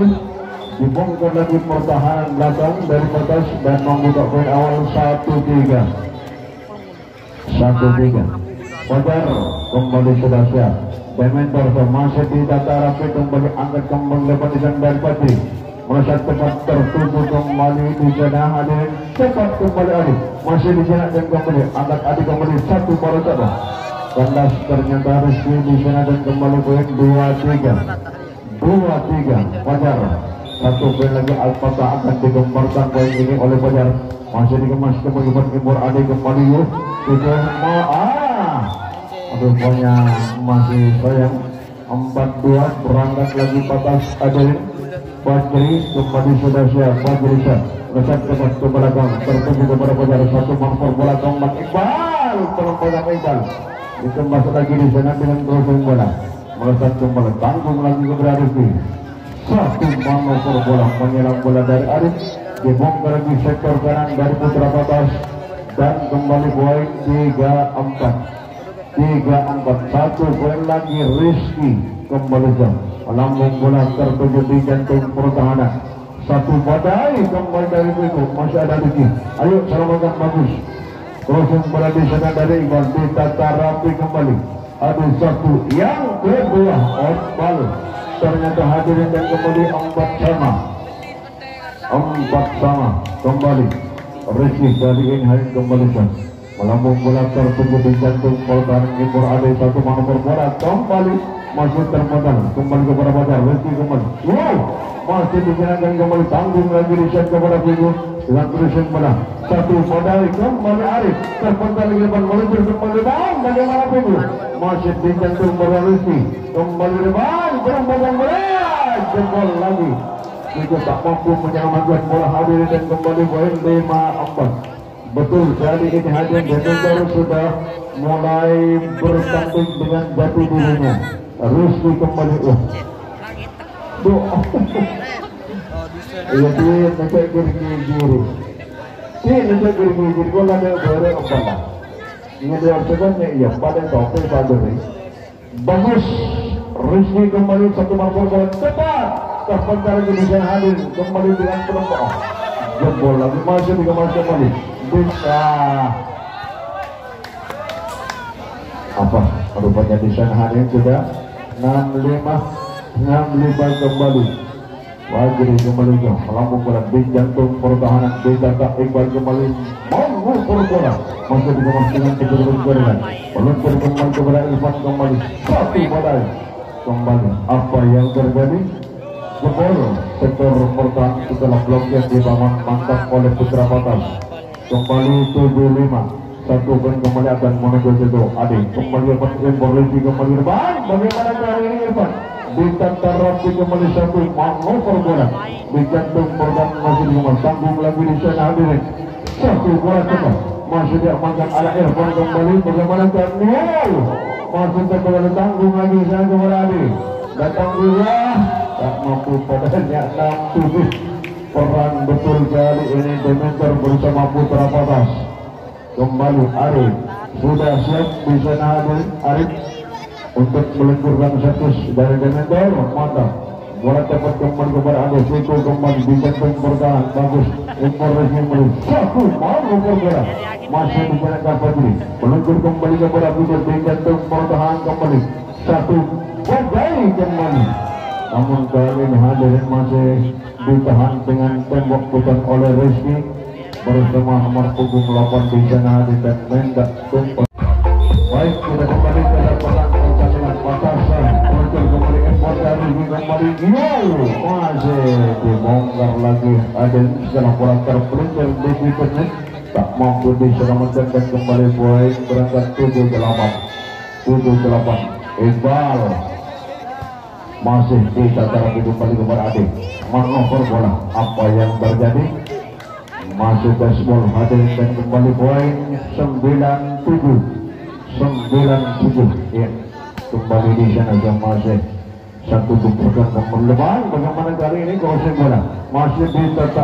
dibongkar lagi pertahanan belakang dari batas dan membuka poin awal 1-3. Fajar kembali sudah siap. Dementor masih di data rapi kembali angkat kembali lepas dari Patri melesat cepat tertuju kembali di sana hadirin cepat kembali Arif masih di sana dan kembali angkat Adi kembali satu baru saja. Kandas ternyata Rizky di sana dan kembali poin 2-3. Fajar satu poin lagi. Al-Fatah akan digembarkan poin ini oleh Fajar, masih dikemas kembali impor Adi kembali yuk itu aduh poinnya masih sayang 4-2 berangkat lagi batas hadirin. Fajri kembali sudah siap. Fajri siap letak cepat ke belakang tertuju kepada Fajar, satu mampu bola kembang Iqbal pelompatan Iqbal dikembas lagi di sana dengan crossing bola melesat kembali tanggung lagi kepada Rizky, satu mampu bola menyerang bola dari Arif dibongkar lagi sektor kanan dari putra batas dan kembali poin 3-4 satu poin lagi. Rizky kembali jam melambung bola tertuju di jantung pertahanan, satu badai kembali dari itu masih ada Rizky. Ayo selamatkan bagus crossing bola di sana dari Iqbal ditata rapi kembali. Ada satu yang kedua Iqbal ternyata hadirin dan kembali 4 sama kembali. Rizky dari ini hari kembali melambung bola tertuju di jantung pertahanan impor. Ada satu manuver bola kembali masih terpendam kembali kepada Fajar. Rizky kembali masih digunakan kembali tanggung lagi di set kepada Bingung dengan crossing bola satu modal kembali Arif terpendam lagi depan meluncur kembali bang bagaimana Bingung masih di jantung bola Rizky kembali depan berang bola jebol lagi. Itu tak mampu menyelamatkan bola hadirin dan kembali poin 5-4. Betul kali ini hadirin Dementor sudah mulai bertanding dengan jati dirinya. Rizky kembali iya dia nanti giri-giri gue gak ada boleh apa ini dia harusnya iya pada topik pada ini bagus. Rizky kembali satu mampu bola cepat terpencar lagi bisa hadir kembali dengan penumpang jebol lagi masih dikemas kembali bisa apa rupanya di sana hadir sudah 65 kembali. Wajib kembali ke melambung bola di jantung pertahanan di data Iqbal kembali mengukur bola masih dikemas dengan kejuruan gorengan meluncur kembali kepada Irfan kembali satu badai kembali. Apa yang terjadi jebol sektor pertahanan setelah blok yang dibangun mantap oleh Putra Batas. Kembali 75 satu poin kembali akan menuju situ. Adi kembali berlisi kembali Irfan. Bagaimana kali ini Irfan? Ditata rapi kembali satu manuver bola. Digantung pertahanan masih di sambung lagi di sana hadirin. Satu bola cepat masih diamankan oleh Irfan kembali. Bagaimana kali ini? Masih kembali tanggung lagi sana kembali Adi. Datang juga tak mampu padanya 6-7. Peran betul kali ini Demeter bersama Putra Batas. Kembali Arif sudah siap di sana hadir Arif untuk meluncurkan servis dari Demeter. Mantap bola cepat kembali kepada Ade Siko kembali di jantung bertahan bagus informasi kembali satu mau bola masih di sana Kapatri meluncur kembali kepada Putra di jantung bertahan kembali satu berdaya kembali. Namun kali ini hadirin masih ditahan dengan tembok putar oleh Rizky bersama nomor punggung 8 di sana di dan mendak tumpah. Baik, kita kembali ke lapangan pertandingan Batasan. Muncul kembali Empor dari kembali masih dibongkar lagi. Ada sekarang kurang terpelintir di pitnya tak mampu diselamatkan dan kembali poin berangkat 7-8. Iqbal masih ditata rapi kembali kepada Ade manuver bola. Apa yang terjadi? Masuk baseball hadir dan kembali poin 9-7 ya. Kembali di sana yang masih satu tupukan kembali. Bagaimana kali ini crossing bola masih ditata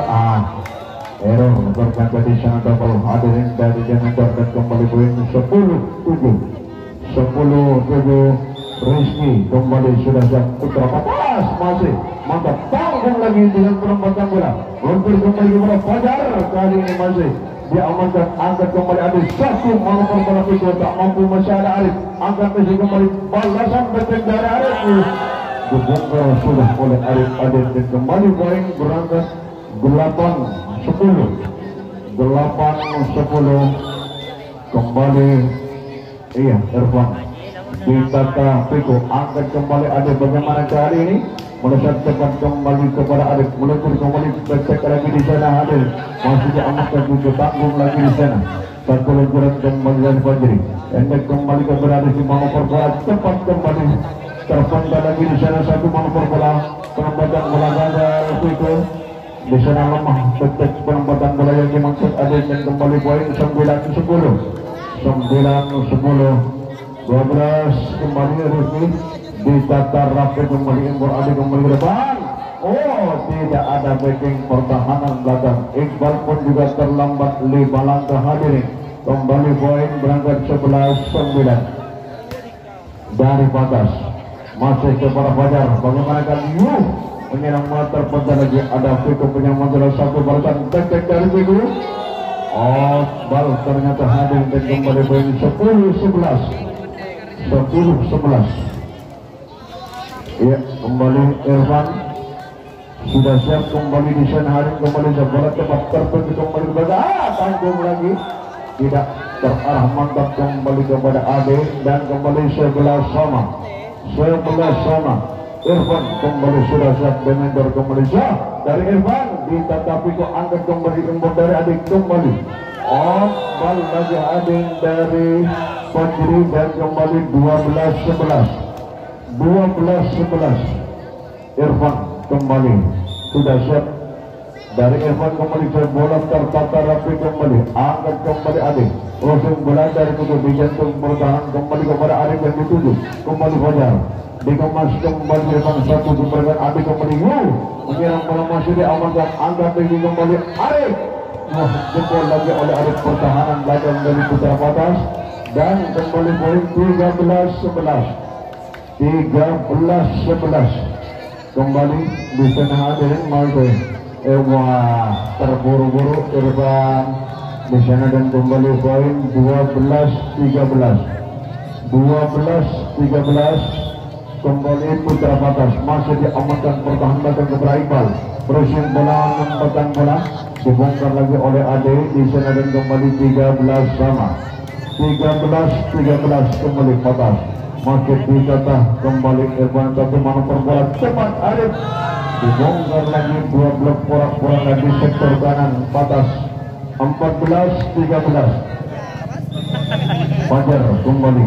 error berkata di sana double hadirin dari Demeter dan kembali poin 10-7 Rizky kembali sudah siap Putra Batas masih mantap tanggung lagi dengan penempatan bola untuk kembali kepada Fajar. Kali ini masih diamankan angkat kembali Arif satu manuver bola itu tak mampu masih ada Arif angkat masih kembali balasan betul dari Arif dibongkar sudah oleh Arif Adit dan kembali poin berangkat 8-10 kembali Irfan ditata Piko angkat kembali Adit. Bagaimana kali ini melesat cepat kembali kepada Adit meluncur kembali becek lagi di sana Adit masih diamankan juga tanggung lagi di sana satu luncuran kembali dari Fajri endek kembali kepada Adit di manuver bola cepat kembali terpandang lagi di sana satu manuver bola penempatan bola gagal Piko di sana lemah becek penempatan bola yang dimaksud Adit dan kembali poin 9-10 12 kembali Rizky ditata rapi kembali Impor Adi kembali ke depan. Tidak ada backing pertahanan belakang. Iqbal pun juga terlambat 5 langkah hadirin. Kembali poin berangkat 11-9 dari Batas masih kepada Fajar. Bagaimana kali penyerang bola terpental lagi ada Fiko penyerang bola satu balasan tek dari Fiko. Bal ternyata hadir dan kembali poin 10-11 ya. Kembali Irfan sudah siap kembali di sana hari kembali bola cepat terbentuk kembali kepada tanggung lagi tidak terarah mantap kembali kepada Ade dan kembali 11 sama Irfan kembali sudah siap Demeter kembali siap dari Irfan ditatapi kok angkat kembali Impor dari Ade kembali bal lagi Ade dari Fajri dan kembali 12-11 Irfan kembali sudah siap dari Irfan kembali ke bola tertata rapi kembali angkat kembali Ade crossing bola dari tujuh di jantung bertahan kembali kepada Ade yang dituju kembali Fajar dikemas kembali Irfan satu diberikan Ade kembali menyerang bola masih diamankan angkat lagi kembali Ade jempol lagi oleh Ade pertahanan belakang dari Putra Batas dan kembali poin 13-11 kembali di sana hadirin masih terburu-buru Irfan di sana dan kembali poin 12-13 kembali Putra Batas masih diamankan pertahanan belakang kepada Iqbal pressing bola menempatkan bola dibongkar lagi oleh Ade di sana dan kembali 13 sama 13 kembali Batas masih ditata kembali Irfan satu manuver bola cepat Arif dibongkar lagi dua blok porak-porangan di sektor kanan batas 14-13. Fajar kembali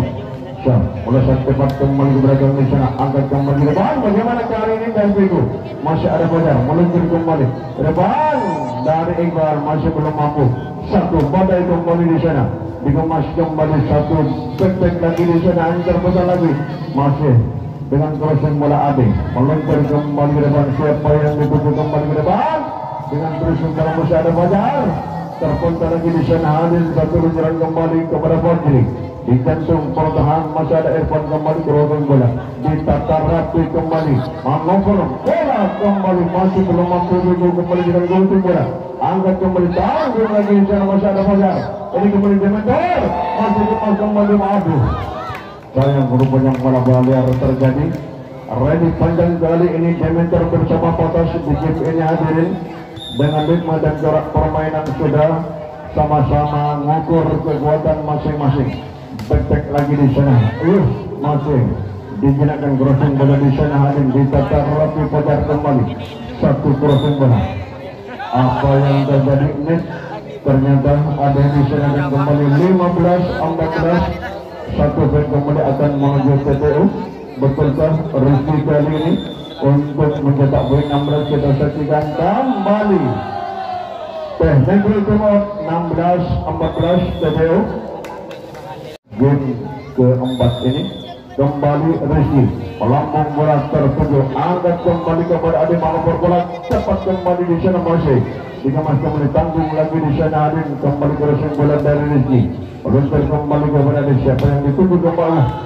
Syah ulasan tepat kembali ke belakang di sana, angkat kembali ke depan. Bagaimana kali ini dan Bigo masih ada Fajar meluncur kembali ke depan dari Iqbal, masih belum mampu. Satu badai kembali di sana, dikemas kembali satu back lagi di sana, antar besar lagi masih dengan crossing bola Ade meluncur kembali ke depan. Siapa yang dituju kembali ke depan dengan terus dalam masih ada Fajar terpontar lagi di sana. Hadir satu luncuran kembali kepada Fajri di jantung pertahanan, masih ada Irfan kembali crossing bola ditata rapi kembali, mengokor bola kembali, masih belum mampu dulu kembali dengan gunting bola, angkat kembali tanggung lagi di sana, masih ada Fajar. Ini kembali Demeter, masih kembali Madu. Sayang rupanya bola liar terjadi. Ready panjang kali ini Demeter bersama Potas di game ini hadirin dengan ritme dan corak permainan sudah sama-sama ngukur kekuatan masing-masing. Back lagi di sana, masih dijinakkan crossing bola di sana, hadirin ditata rapi Fajar kembali satu crossing bola. Apa yang terjadi ini? Ternyata ada di sana dan kembali 15-14. Satu back kembali akan menuju TTU. Betulkah Rizky kali ini untuk mencetak poin 16? Kita saksikan kembali teknik remote 16-14 TTU. Game keempat ini kembali Rizky melambung bola tertuju, angkat kembali kepada Adi, mengubur bola cepat kembali di sana, masih dikemas kembali, tanggung lagi di sana. Adi kembali crossing bola dari Rizky, meluncur kembali kepada Adi. Siapa yang dituju kembali?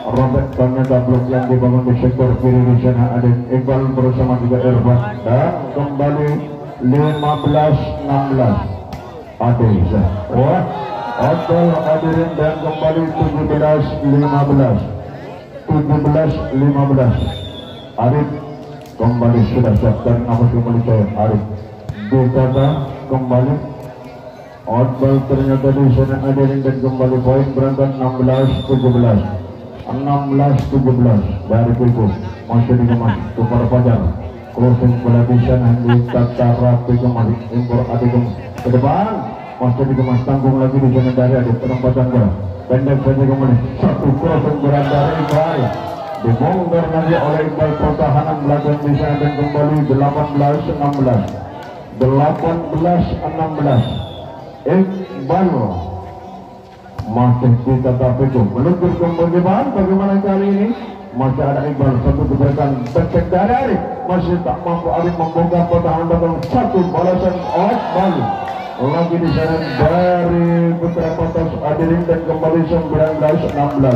Robert, ternyata blok yang dibangun di sektor kiri di sana. Ada Iqbal bersama juga Irfan dan kembali 15-16. Adi wah Hotel hadirin dan kembali 17-15. Arif kembali sudah siap dan nafas kembali cair. Arif ditata kembali. Outball ternyata di sana hadirin dan kembali poin berangkat 16-17. 16-17 dari Piku masih dikemas kepada Fajar. Closing bola di sana ditata rapi kembali. Impor Adik ke depan, masih dikemas, tanggung lagi di sana dari Adik, penempatan bola pendek saja kembali. Satu crossing bola dari Iqbal dibongkar lagi oleh Iqbal, pertahanan belakang di sana dan kembali 18-16. 18-16. Iqbal masih ditata Piku meluncur kembali depan. Bagaimana kali ini? Masih ada Iqbal, satu diberikan back dari Arif, masih tak mampu Arif membuka pertahanan belakang. Satu balasan Iqbal lagi di sana dari Putra Potas hadirin dan kembali 19-16.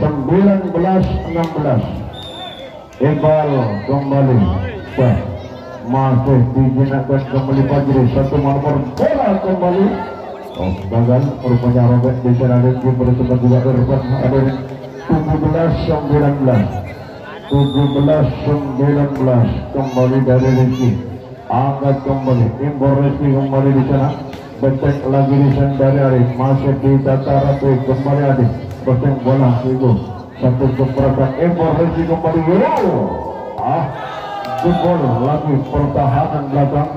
19-16. Iqbal kembali masih dijinakkan kembali Fajri, satu nomor bola kembali. Gagal rupanya Robert di sana. Rizky bersama juga Irfan hadirin. 17-19. Kembali dari Rizky, angkat kembali, impor Rizky kembali di sana, becek lagi di sana dari Arif, masih ditata rapi kembali Adik, crossing bola itu satu keperatan, impor Rizky kembali, jebol lagi pertahanan belakang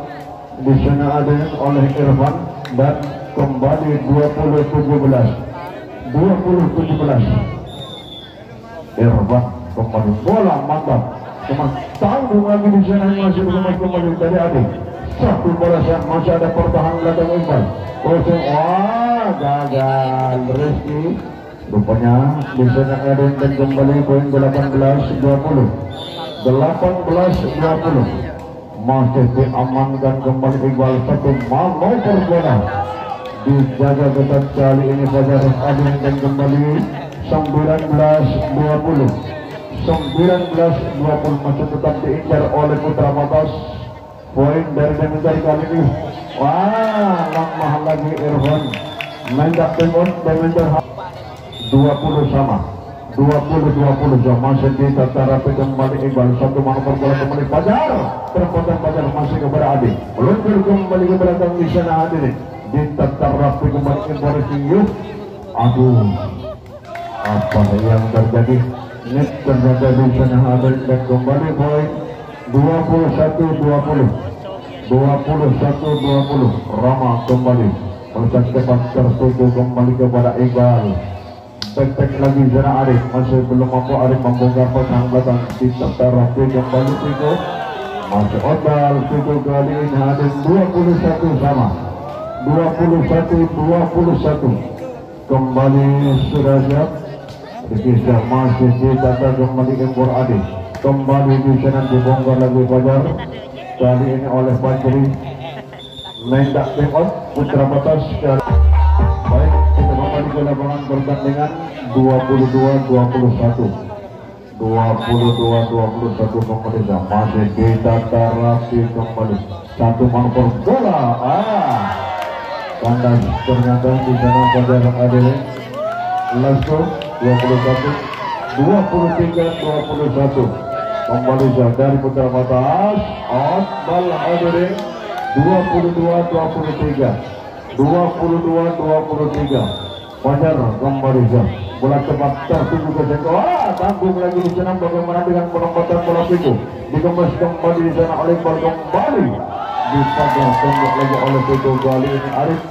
di sana ada oleh Irfan dan kembali 20-17. Irfan kembali bola mantap, cuma tanggung lagi di sana, masih kembali dari Adik. Satu bola masih ada pertahanan belakang Iqbal. Crossing, gagal Rizky. Rupanya di sana ada dan kembali poin 18-20. 18-20. Masih diamankan kembali Iqbal, satu manuver bola dijaga ketat kali ini Fajar Adin dan kembali 19-20. 19-20 masih tetap diincar oleh Putra Potas. Poin dari Demeter kali ini. Lemah lagi Irfan. Mendak Timur Demeter 20 sama. 20-20 masih ditata rapi kembali Iqbal, satu manuver bola kembali Fajar. Terpotong Fajar masih kepada Adi. Meluncur kembali ke belakang di sana hadirin. Ditata rapi kembali Informasi. Aduh, apa yang terjadi? Ini terjadi di sana hadirin dan kembali poin 21-20. Rama kembali melesat cepat tertuju kembali kepada Iqbal. Tek lagi Zana Arif, masih belum mampu Arif membongkar pasang belakang di Rafi kembali Pico. Masih Odal Pico kali ini hadir 21 sama 21-21. Kembali sudah siap. Dikisah masih ditata kembali Embor Adi. Kembali di sana dibongkar lagi Fajar. Kali ini oleh Fajri. Mendak Timot Putra Batas. Baik, kita kembali ke lapangan pertandingan 22-21. 22-21 kembali masih ditata Rafi kembali. Satu manuver bola. Kandas ternyata di sana Fajar Adele. Let's go. 21-23-21. Kembali dari Putra Batas. Otbal Adele 22-23. 22-23. Fajar kembali bola cepat tertuju ke Jeko. Tanggung lagi di sana bagaimana dengan penempatan bola Pico. Dikemas kembali di sana oleh Iqbal kembali. Dipakai tembak lagi oleh Pico kali ini Arif.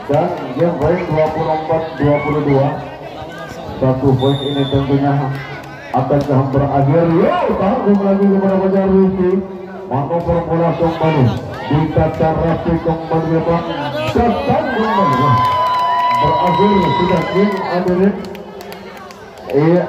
Dan game point 24-22. Satu poin ini tentunya akan berakhir. Tanggung lagi kepada Fajar Rizky. Manuver bola kembali. Ditata Rafi kembali Bang. Tanggung berakhir sudah game Adele. Iya.